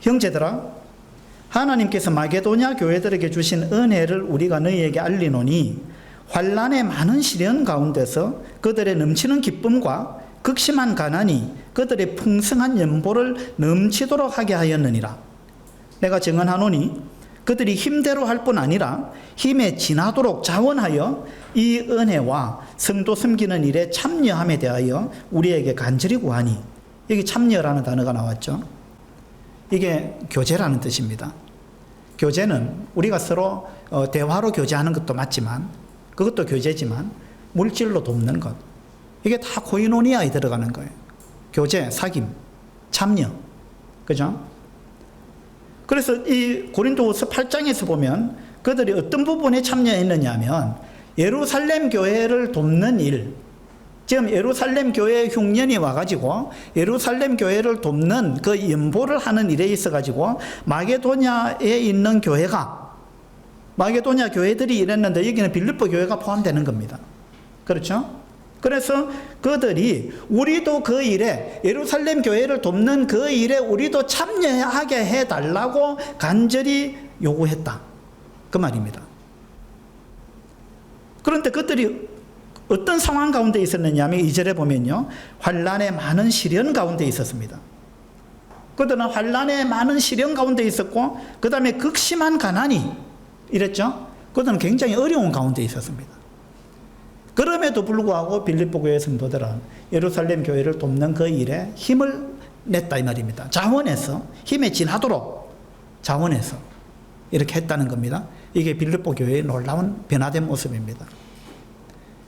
형제들아, 하나님께서 마게도냐 교회들에게 주신 은혜를 우리가 너희에게 알리노니, 환난의 많은 시련 가운데서 그들의 넘치는 기쁨과 극심한 가난이 그들의 풍성한 연보를 넘치도록 하게 하였느니라. 내가 증언하노니 그들이 힘대로 할 뿐 아니라 힘에 지나도록 자원하여 이 은혜와 성도 섬기는 일에 참여함에 대하여 우리에게 간절히 구하니. 여기 참여라는 단어가 나왔죠. 이게 교제라는 뜻입니다. 교제는 우리가 서로 대화로 교제하는 것도 맞지만, 그것도 교제지만 물질로 돕는 것, 이게 다 코이노니아에 들어가는 거예요. 교제, 사귐, 참여. 그죠? 그래서 이 고린도후서 8장에서 보면 그들이 어떤 부분에 참여했느냐 하면, 예루살렘 교회를 돕는 일, 지금 예루살렘 교회의 흉년이 와가지고 예루살렘 교회를 돕는 그 연보를 하는 일에 있어가지고 마게도냐에 있는 교회가, 마게도냐 교회들이 이랬는데 여기는 빌립보 교회가 포함되는 겁니다. 그렇죠? 그래서 그들이 우리도 그 일에, 예루살렘 교회를 돕는 그 일에 우리도 참여하게 해달라고 간절히 요구했다, 그 말입니다. 그런데 그들이 어떤 상황 가운데 있었느냐 하면 2절에 보면요, 환난의 많은 시련 가운데 있었습니다. 그들은 환난의 많은 시련 가운데 있었고, 그 다음에 극심한 가난이, 이랬죠? 그들은 굉장히 어려운 가운데 있었습니다. 그럼에도 불구하고 빌립보 교회 성도들은 예루살렘 교회를 돕는 그 일에 힘을 냈다 이 말입니다. 자원해서 힘에 지나도록 자원해서 이렇게 했다는 겁니다. 이게 빌립보 교회의 놀라운 변화된 모습입니다.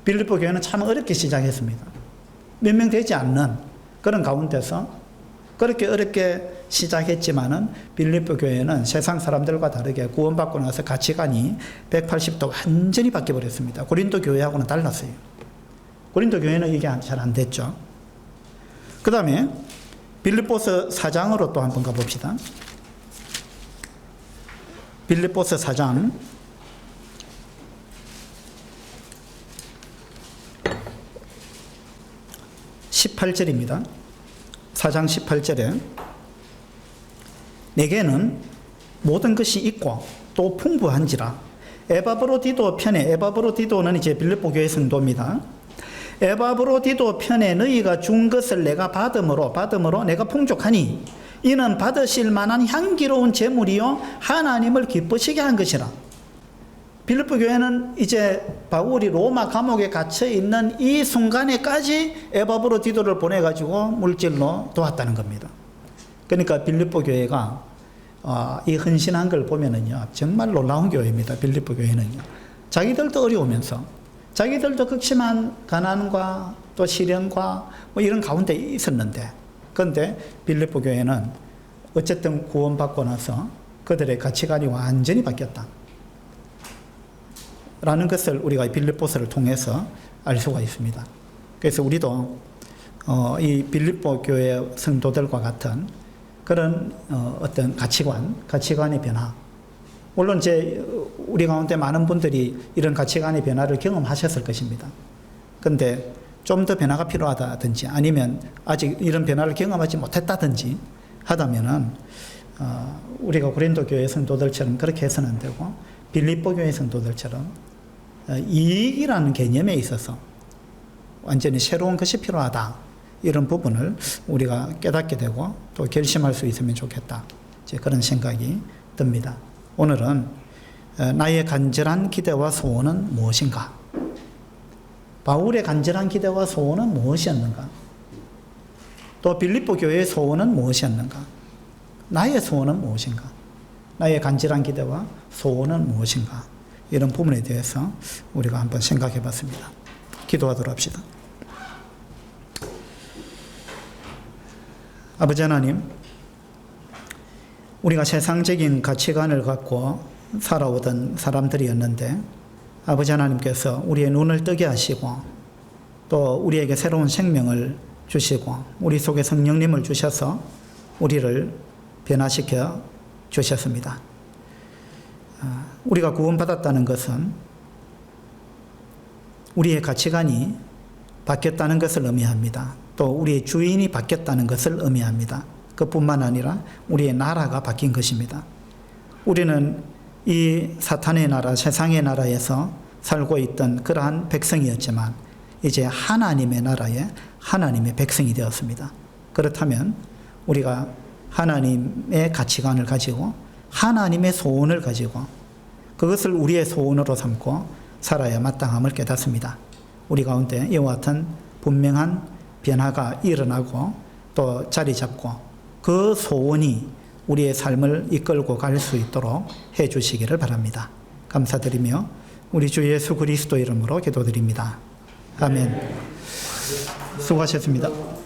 빌립보 교회는 참 어렵게 시작했습니다. 몇 명 되지 않는 그런 가운데서 그렇게 어렵게 시작했지만은 빌립보 교회는 세상 사람들과 다르게 구원받고 나서 가치관이 180도 완전히 바뀌어버렸습니다. 고린도 교회하고는 달랐어요. 고린도 교회는 이게 잘 안 됐죠. 그 다음에 빌립보서 4장으로 또 한번 가봅시다. 빌립보서 4장 18절입니다. 4장 18절에 내게는 모든 것이 있고 또 풍부한지라. 에바브로디도 편에, 에바브로디도는 이제 빌립보 교회 성도입니다. 에바브로디도 편에 너희가 준 것을 내가 받음으로 내가 풍족하니 이는 받으실 만한 향기로운 제물이요 하나님을 기쁘시게 한 것이라. 빌립보 교회는 이제 바울이 로마 감옥에 갇혀 있는 이 순간에까지 에바브로디도를 보내가지고 물질로 도왔다는 겁니다. 그러니까 빌립보 교회가 이 헌신한 걸 보면은요 정말 놀라운 교회입니다. 빌립보 교회는요 자기들도 어려우면서 자기들도 극심한 가난과 또 시련과 뭐 이런 가운데 있었는데, 그런데 빌립보 교회는 어쨌든 구원받고 나서 그들의 가치관이 완전히 바뀌었다 라는 것을 우리가 빌립보서를 통해서 알 수가 있습니다. 그래서 우리도 이 빌립보 교회 성도들과 같은 그런 어떤 가치관의 변화, 물론 우리 가운데 많은 분들이 이런 가치관의 변화를 경험하셨을 것입니다. 그런데 좀 더 변화가 필요하다든지 아니면 아직 이런 변화를 경험하지 못했다든지 하다면은 우리가 고린도 교회 성도들처럼 그렇게 해서는 안 되고 빌립보 교회 성도들처럼 이익이라는 개념에 있어서 완전히 새로운 것이 필요하다, 이런 부분을 우리가 깨닫게 되고 또 결심할 수 있으면 좋겠다, 이제 그런 생각이 듭니다. 오늘은 나의 간절한 기대와 소원은 무엇인가? 바울의 간절한 기대와 소원은 무엇이었는가? 또 빌립보 교회의 소원은 무엇이었는가? 나의 소원은 무엇인가? 나의 간절한 기대와 소원은 무엇인가? 이런 부분에 대해서 우리가 한번 생각해 봤습니다. 기도하도록 합시다. 아버지 하나님, 우리가 세상적인 가치관을 갖고 살아오던 사람들이었는데 아버지 하나님께서 우리의 눈을 뜨게 하시고 또 우리에게 새로운 생명을 주시고 우리 속에 성령님을 주셔서 우리를 변화시켜 주셨습니다. 우리가 구원받았다는 것은 우리의 가치관이 바뀌었다는 것을 의미합니다. 또 우리의 주인이 바뀌었다는 것을 의미합니다. 그뿐만 아니라 우리의 나라가 바뀐 것입니다. 우리는 이 사탄의 나라, 세상의 나라에서 살고 있던 그러한 백성이었지만 이제 하나님의 나라에 하나님의 백성이 되었습니다. 그렇다면 우리가 하나님의 가치관을 가지고 하나님의 소원을 가지고 그것을 우리의 소원으로 삼고 살아야 마땅함을 깨닫습니다. 우리 가운데 이와 같은 분명한 변화가 일어나고 또 자리 잡고 그 소원이 우리의 삶을 이끌고 갈 수 있도록 해 주시기를 바랍니다. 감사드리며 우리 주 예수 그리스도 이름으로 기도드립니다. 아멘. 수고하셨습니다.